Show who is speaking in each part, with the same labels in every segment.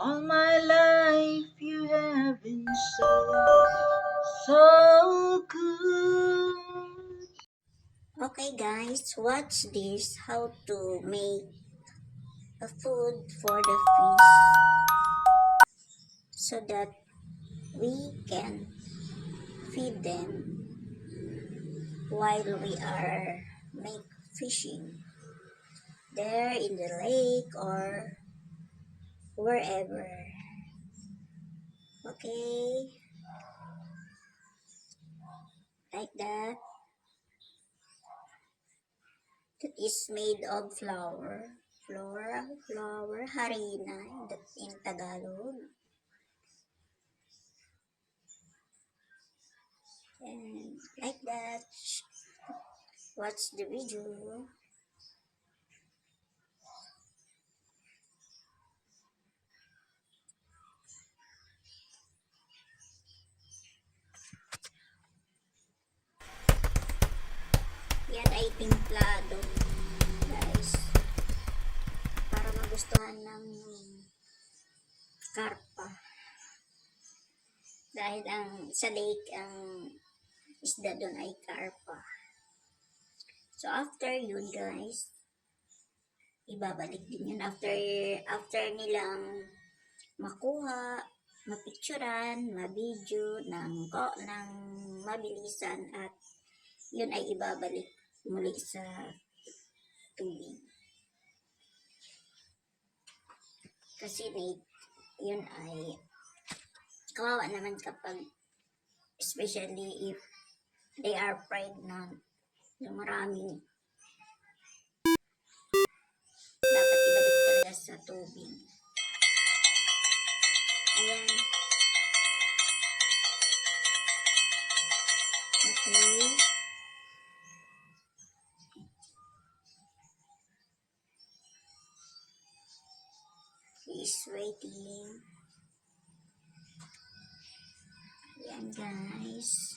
Speaker 1: All my life you have been so good.
Speaker 2: Okay guys, watch this how to make a food for the fish so that we can feed them while we are make fishing there in the lake or wherever. Okay, like that. That is made of flour, harina in Tagalog. And like that, watch the video. Yan ay timplado, guys, para magustuhan ng karpa. Dahil sa lake, ang isda doon ay karpa. So, after yun, guys, ibabalik din yun. After nilang makuha, mapicturan, mabidyo, ng mabilisan, at yun ay ibabalik muli sa tubig. Kasi yun ay kawawa naman kapag, especially if they are pregnant, yung maraming dapat ibalik talaga sa tubig. Ayan. Okay. He's waiting. Ayan guys.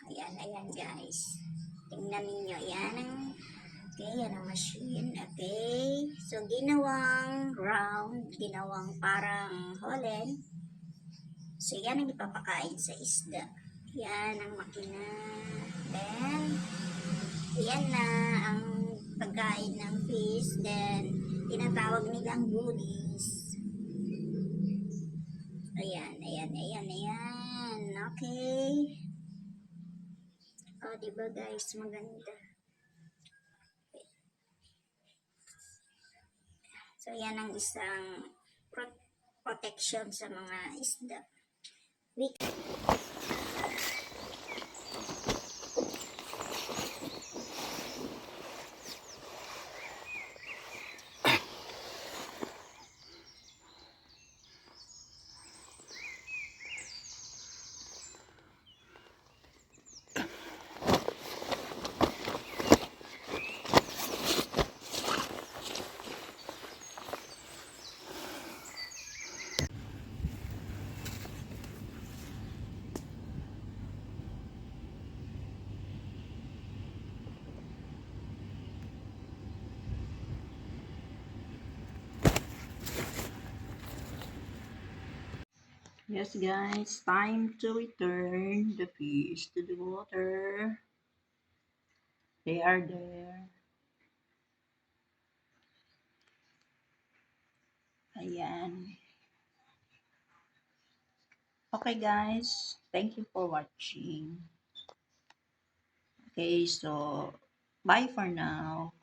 Speaker 2: Ayan guys. Tingnan ninyo. Okay, yan ang machine. Okay. So, ginawang round, ginawang parang holland. So, yan ang ipapakain sa isda. Yan ang makina. Then, yan na ang pagkain ng fish. Then, tinatawag nilang goodies. Ayan. Okay. O, diba guys, maganda. So, yan ang isang protection sa mga isda.
Speaker 1: Yes guys, time to return the fish to the water. They are there. Ayan. Okay guys, thank you for watching. Okay, so bye for now.